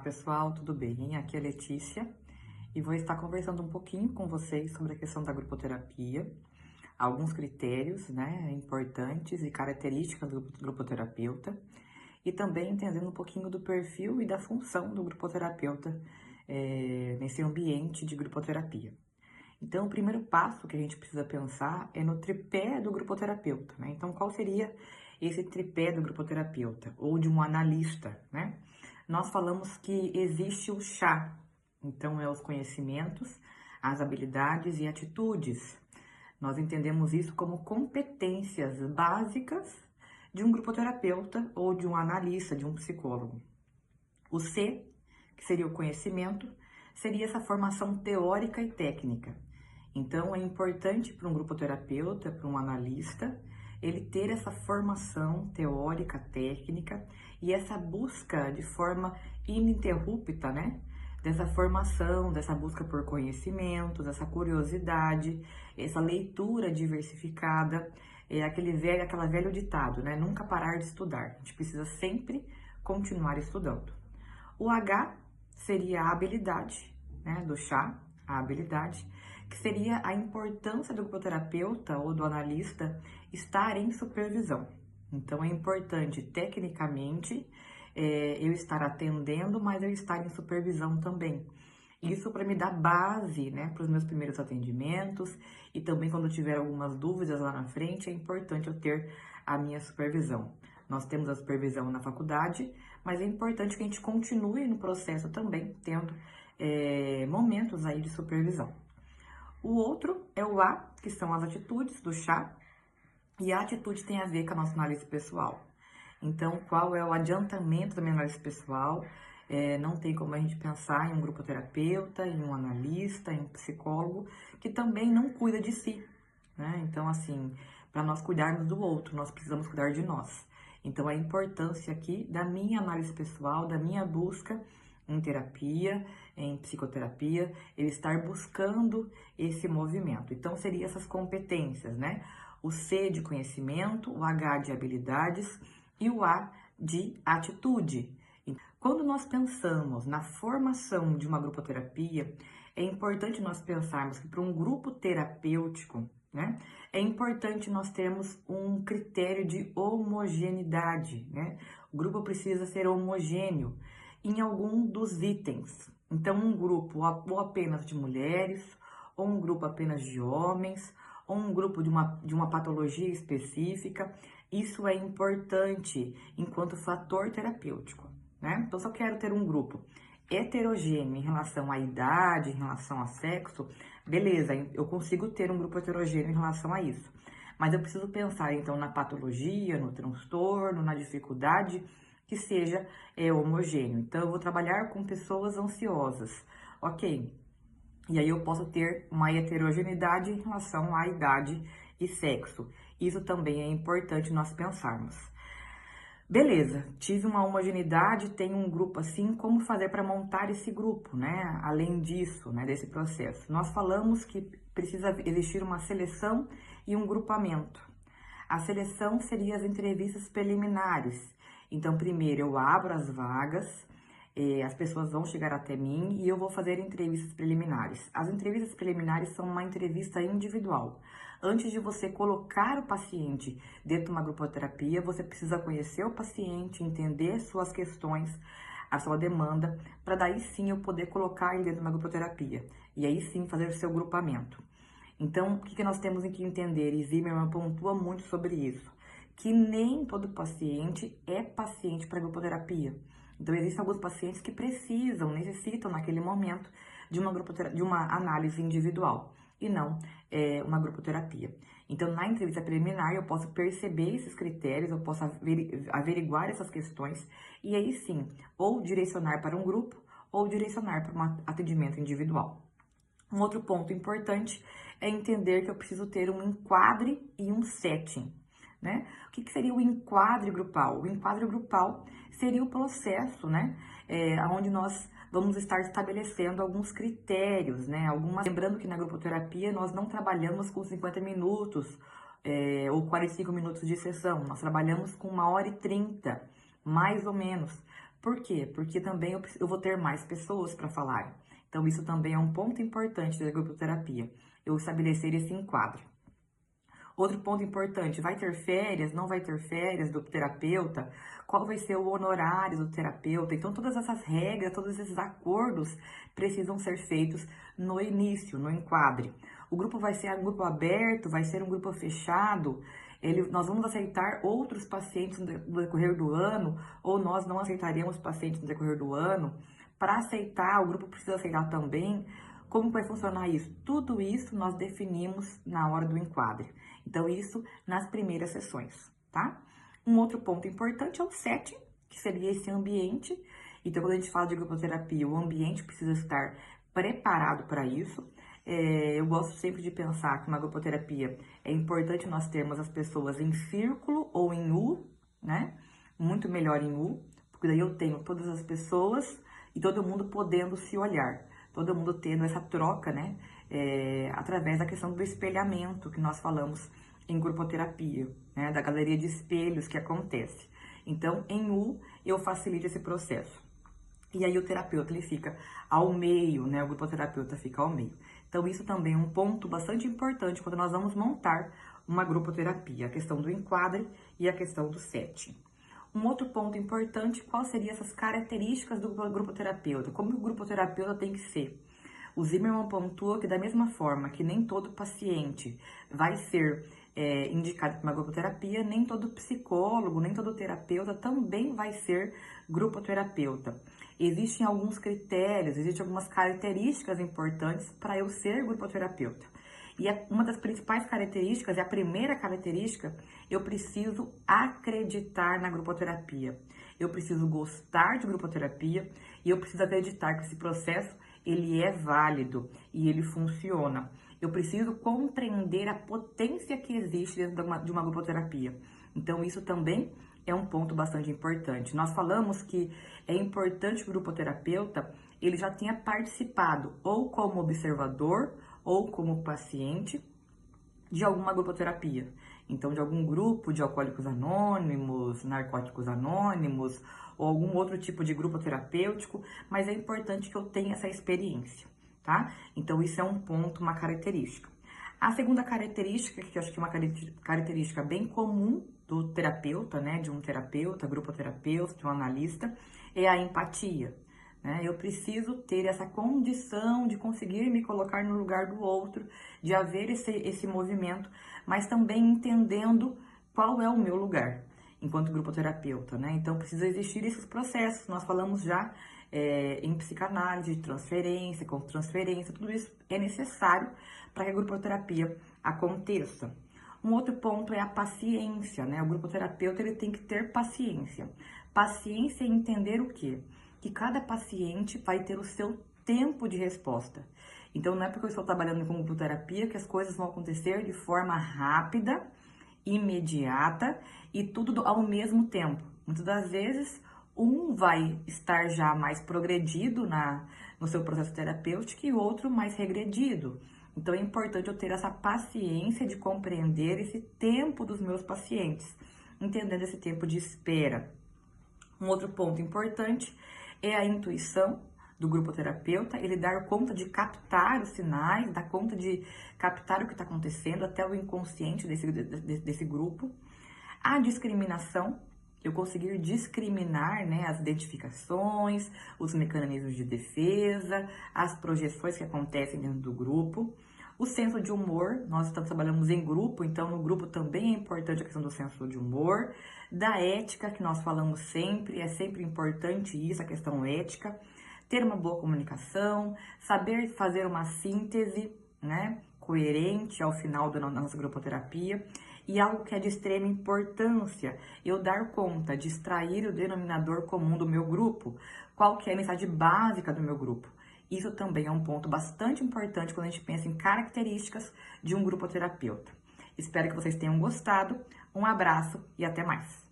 pessoal, tudo bem? Aqui é a Letícia e vou estar conversando um pouquinho com vocês sobre a questão da grupoterapia, alguns critérios, né, importantes e características do grupoterapeuta e também entendendo um pouquinho do perfil e da função do grupoterapeuta nesse ambiente de grupoterapia. Então, o primeiro passo que a gente precisa pensar é no tripé do grupoterapeuta, né? Então, qual seria esse tripé do grupoterapeuta ou de um analista, né? Nós falamos que existe o chá, então é os conhecimentos, as habilidades e atitudes. Nós entendemos isso como competências básicas de um grupoterapeuta ou de um analista, de um psicólogo. O C, que seria o conhecimento, seria essa formação teórica e técnica. Então, é importante para um grupoterapeuta, para um analista, ele ter essa formação teórica, técnica e essa busca de forma ininterrupta, né? Dessa formação, dessa busca por conhecimentos, essa curiosidade, essa leitura diversificada, aquela velho ditado, né? Nunca parar de estudar. A gente precisa sempre continuar estudando. O H seria a habilidade, né? Do chá, a habilidade, que seria a importância do grupoterapeuta ou do analista estar em supervisão. Então, é importante, tecnicamente, eu estar atendendo, mas eu estar em supervisão também. Isso para me dar base, né, para os meus primeiros atendimentos e também quando tiver algumas dúvidas lá na frente, é importante eu ter a minha supervisão. Nós temos a supervisão na faculdade, mas é importante que a gente continue no processo também, tendo momentos aí de supervisão. O outro é o A, que são as atitudes do chá, e a atitude tem a ver com a nossa análise pessoal. Então, qual é o adiantamento da minha análise pessoal? Não tem como a gente pensar em um grupoterapeuta, em um analista, em um psicólogo, que também não cuida de si, né? Então, assim, para nós cuidarmos do outro, nós precisamos cuidar de nós. Então, a importância aqui da minha análise pessoal, da minha busca em terapia, em psicoterapia, ele estar buscando esse movimento. Então, seriam essas competências, né? O C de conhecimento, o H de habilidades e o A de atitude. Quando nós pensamos na formação de uma grupoterapia, é importante nós pensarmos que para um grupo terapêutico, né, é importante nós termos um critério de homogeneidade, né? O grupo precisa ser homogêneo em algum dos itens. Então, um grupo ou apenas de mulheres, ou um grupo apenas de homens, ou um grupo de uma patologia específica, isso é importante enquanto fator terapêutico, né? Então, se eu quero ter um grupo heterogêneo em relação à idade, em relação a sexo, beleza, eu consigo ter um grupo heterogêneo em relação a isso. Mas eu preciso pensar, então, na patologia, no transtorno, na dificuldade, que seja homogêneo. Então, eu vou trabalhar com pessoas ansiosas, ok? E aí eu posso ter uma heterogeneidade em relação à idade e sexo. Isso também é importante nós pensarmos. Beleza, tive uma homogeneidade, tenho um grupo assim, como fazer para montar esse grupo, né? Além disso, né, desse processo. Nós falamos que precisa existir uma seleção e um grupamento. A seleção seria as entrevistas preliminares. Então, primeiro eu abro as vagas, as pessoas vão chegar até mim e eu vou fazer entrevistas preliminares. As entrevistas preliminares são uma entrevista individual. Antes de você colocar o paciente dentro de uma grupoterapia, você precisa conhecer o paciente, entender suas questões, a sua demanda, para daí sim eu poder colocar ele dentro de uma grupoterapia. E aí sim fazer o seu grupamento. Então, o que nós temos que entender? E Zimmermann pontua muito sobre isso, que nem todo paciente é paciente para grupoterapia. Então, existem alguns pacientes que necessitam naquele momento de uma análise individual e não uma grupoterapia. Então, na entrevista preliminar, eu posso perceber esses critérios, eu posso averiguar essas questões e aí sim, ou direcionar para um grupo ou direcionar para um atendimento individual. Um outro ponto importante é entender que eu preciso ter um enquadre e um setting, né? O que seria o enquadre grupal? O enquadre grupal seria o processo, né? Onde nós vamos estar estabelecendo alguns critérios, né? Lembrando que na grupoterapia nós não trabalhamos com 50 minutos ou 45 minutos de sessão, nós trabalhamos com 1h30, mais ou menos, Por quê? Porque também eu vou ter mais pessoas para falar. Então, isso também é um ponto importante da grupoterapia, eu estabelecer esse enquadro. Outro ponto importante, vai ter férias, não vai ter férias do terapeuta? Qual vai ser o honorário do terapeuta? Então, todas essas regras, todos esses acordos precisam ser feitos no início, no enquadre. O grupo vai ser um grupo aberto, vai ser um grupo fechado, nós vamos aceitar outros pacientes no decorrer do ano, ou nós não aceitaremos pacientes no decorrer do ano. Para aceitar, o grupo precisa aceitar também. Como vai funcionar isso? Tudo isso nós definimos na hora do enquadre. Então, isso nas primeiras sessões, tá? Um outro ponto importante é o setting, que seria esse ambiente. Então, quando a gente fala de grupoterapia, o ambiente precisa estar preparado para isso. Eu gosto sempre de pensar que uma grupoterapia é importante nós termos as pessoas em círculo ou em U, né? Muito melhor em U, porque daí eu tenho todas as pessoas e todo mundo podendo se olhar. Todo mundo tendo essa troca, né, através da questão do espelhamento que nós falamos em grupoterapia, né, da galeria de espelhos que acontece. Então, em U, eu facilito esse processo. E aí o terapeuta, ele fica ao meio, né, o grupoterapeuta fica ao meio. Então, isso também é um ponto bastante importante quando nós vamos montar uma grupoterapia, a questão do enquadre e a questão do setting. Um outro ponto importante, quais seriam essas características do grupoterapeuta? Como o grupoterapeuta tem que ser? O Zimmermann pontua que da mesma forma que nem todo paciente vai ser indicado para uma grupoterapia, nem todo psicólogo, nem todo terapeuta também vai ser grupoterapeuta. Existem alguns critérios, existem algumas características importantes para eu ser grupoterapeuta. E uma das principais características, e a primeira característica, eu preciso acreditar na grupoterapia. Eu preciso gostar de grupoterapia e eu preciso acreditar que esse processo, ele é válido e ele funciona. Eu preciso compreender a potência que existe dentro de uma grupoterapia. Então, isso também é um ponto bastante importante. Nós falamos que é importante que o grupoterapeuta, ele já tenha participado ou como observador ou como paciente de alguma grupoterapia. Então, de algum grupo de alcoólicos anônimos, narcóticos anônimos, ou algum outro tipo de grupo terapêutico, mas é importante que eu tenha essa experiência, tá? Então, isso é um ponto, uma característica. A segunda característica, que eu acho que é uma característica bem comum do terapeuta, né, de um terapeuta, grupoterapeuta, de um analista, é a empatia. Eu preciso ter essa condição de conseguir me colocar no lugar do outro, de haver esse movimento, mas também entendendo qual é o meu lugar enquanto grupoterapeuta, né? Então, precisa existir esses processos. Nós falamos já em psicanálise, de transferência, contra-transferência, tudo isso é necessário para que a grupoterapia aconteça. Um outro ponto é a paciência, né? O grupoterapeuta, ele tem que ter paciência. Paciência em entender o quê? Que cada paciente vai ter o seu tempo de resposta. Então, não é porque eu estou trabalhando com grupoterapia que as coisas vão acontecer de forma rápida, imediata e tudo ao mesmo tempo. Muitas das vezes, um vai estar já mais progredido no seu processo terapêutico e o outro mais regredido. Então, é importante eu ter essa paciência de compreender esse tempo dos meus pacientes, entendendo esse tempo de espera. Um outro ponto importante é a intuição do grupoterapeuta, ele dar conta de captar os sinais, dar conta de captar o que está acontecendo até o inconsciente desse grupo. A discriminação, eu conseguir discriminar, né, as identificações, os mecanismos de defesa, as projeções que acontecem dentro do grupo. O senso de humor, nós trabalhamos em grupo, então no grupo também é importante a questão do senso de humor. Da ética, que nós falamos sempre, é sempre importante isso, a questão ética. Ter uma boa comunicação, saber fazer uma síntese, né, coerente ao final da nossa grupoterapia. E algo que é de extrema importância, eu dar conta de extrair o denominador comum do meu grupo. Qual que é a mensagem básica do meu grupo? Isso também é um ponto bastante importante quando a gente pensa em características de um grupoterapeuta. Espero que vocês tenham gostado. Um abraço e até mais!